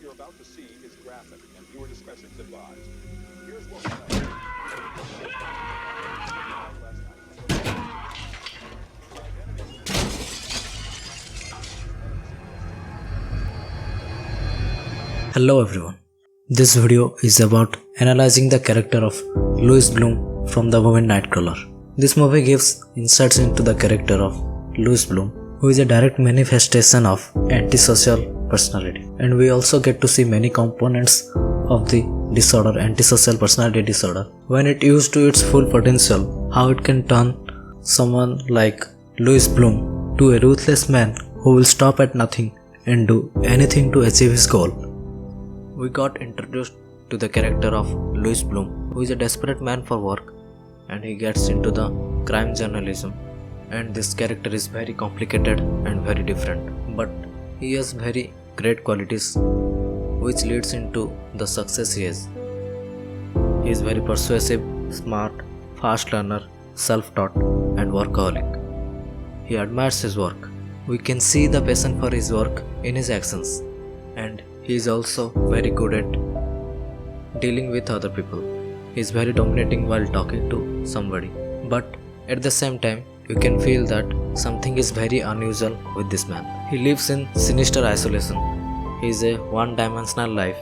What you're about to see is graphic, and viewer discretion is advised. Here's what we know. Last night. Hello everyone. This video is about analyzing the character of Louis Bloom from the movie Nightcrawler. This movie gives insights into the character of Louis Bloom, who is a direct manifestation of antisocial personality. And we also get to see many components of the disorder, antisocial personality disorder. When it used to its full potential, how it can turn someone like Louis Bloom to a ruthless man who will stop at nothing and do anything to achieve his goal. We got introduced to the character of Louis Bloom, who is a desperate man for work, and he gets into the crime journalism. And this character is very complicated and very different, but he has very great qualities which leads into the success he has. He is very persuasive, smart, fast learner, self-taught and workaholic. He admires his work. We can see the passion for his work in his actions, and he is also very good at dealing with other people. He is very dominating while talking to somebody, but at the same time you can feel that something is very unusual with this man. He lives in sinister isolation. He is a one-dimensional life,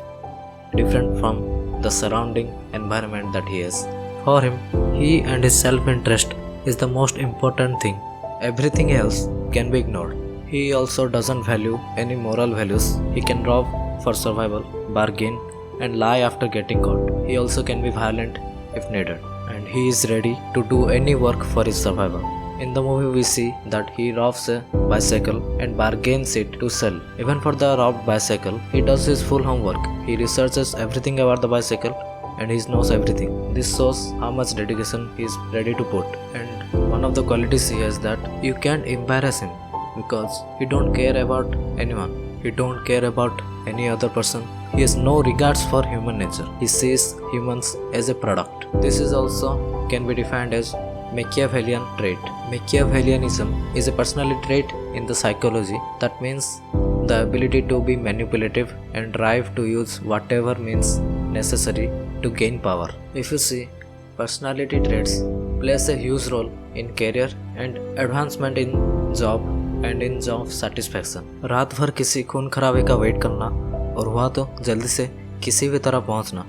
different from the surrounding environment that he has. For him, he and his self-interest is the most important thing. Everything else can be ignored. He also doesn't value any moral values. He can rob for survival, bargain, and lie after getting caught. He also can be violent if needed, and he is ready to do any work for his survival. In the movie we see that he robs a bicycle and bargains it to sell. Even for the robbed bicycle, he does his full homework. He researches everything about the bicycle and he knows everything. This shows how much dedication he is ready to put. And one of the qualities he has that you can't embarrass him because he don't care about anyone. He don't care about any other person. He has no regards for human nature. He sees humans as a product. This is also can be defined as Machiavellian trait. Machiavellianism is a personality trait in the psychology that means the ability to be manipulative and drive to use whatever means necessary to gain power. If you see, personality traits plays a huge role in career and advancement in job and in job satisfaction. रात भर किसी खून खराबे का wait करना और हुआ तो जल्दी से किसी भी तरह पहुंचना.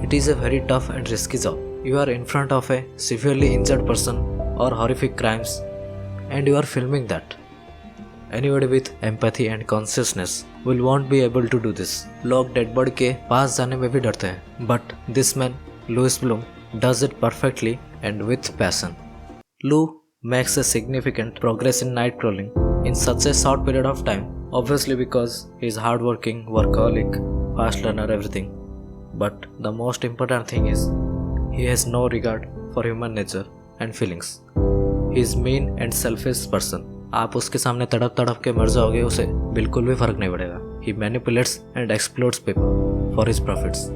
It is a very tough and risky job. You are in front of a severely injured person or horrific crimes and you are filming that. Anybody with empathy and consciousness will won't be able to do this. लोग dead body के पास जाने में भी डरते हैं. But this man, Louis Bloom, does it perfectly and with passion. Lou makes a significant progress in night crawling in such a short period of time, obviously because he is hardworking, workaholic, fast learner, everything. But the most important thing is he has no regard for human nature and feelings. He is mean and selfish person. आप उसके सामने तड़प तड़प के मर जाओगे उसे बिल्कुल भी फर्क नहीं पड़ेगा. He manipulates and exploits people for his profits.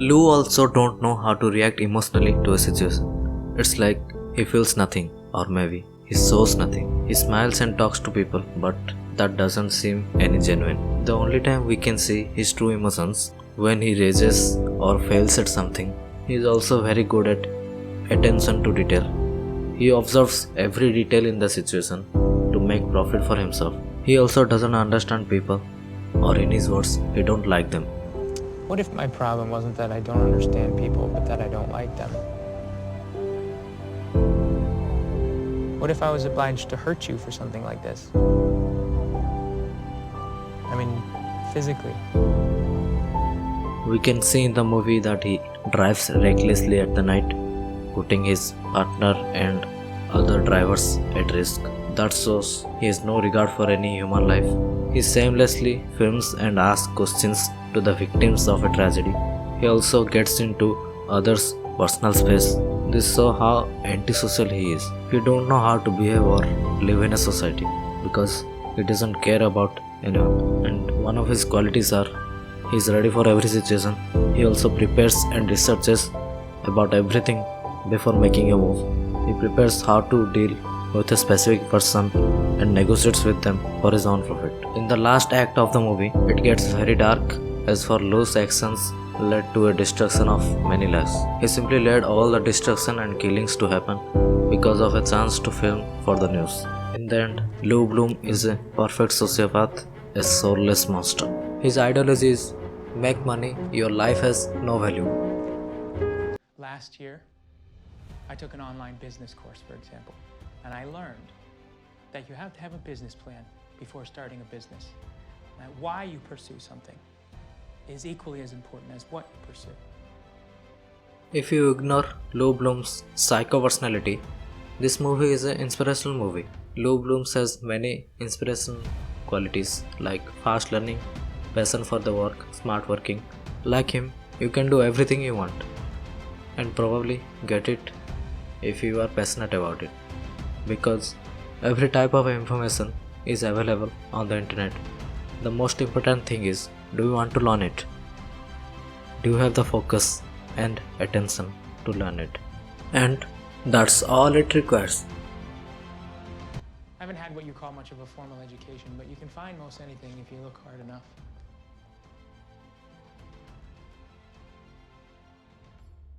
Lou also don't know how to react emotionally to a situation. It's like he feels nothing, or maybe he shows nothing. He smiles and talks to people, but that doesn't seem any genuine. The only time we can see his true emotions when he rages or fails at something. He is also very good at attention to detail. He observes every detail in the situation to make profit for himself. He also doesn't understand people, or in his words, he don't like them. What if my problem wasn't that I don't understand people, but that I don't like them? What if I was obliged to hurt you for something like this? I mean, physically. We can see in the movie that he drives recklessly at the night, putting his partner and other drivers at risk. That shows he has no regard for any human life. He shamelessly films and asks questions to the victims of a tragedy. He also gets into others' personal space. This shows how antisocial he is. He don't know how to behave or live in a society because he doesn't care about anyone. And One of his qualities are he is ready for every situation. He also prepares and researches about everything before making a move. He prepares how to deal with a specific person and negotiates with them for his own profit. In the last act of the movie, it gets very dark as for Lou's actions led to a destruction of many lives. He simply led all the destruction and killings to happen because of a chance to film for the news. In the end, Lou Bloom is a perfect sociopath, a soulless monster. His ideology is make money, your life has no value. Last year, I took an online business course, for example, and I learned that you have to have a business plan before starting a business. That why you pursue something is equally as important as what you pursue. If you ignore Lou Bloom's psycho personality, this movie is an inspirational movie. Lou Bloom has many inspirational qualities like fast learning, passion for the work, smart working. Like him, you can do everything you want and probably get it if you are passionate about it, because every type of information is available on the internet. The most important thing is, do you want to learn it? Do you have the focus and attention to learn it? And that's all it requires. I haven't had what you call much of a formal education, but you can find most anything if you look hard enough.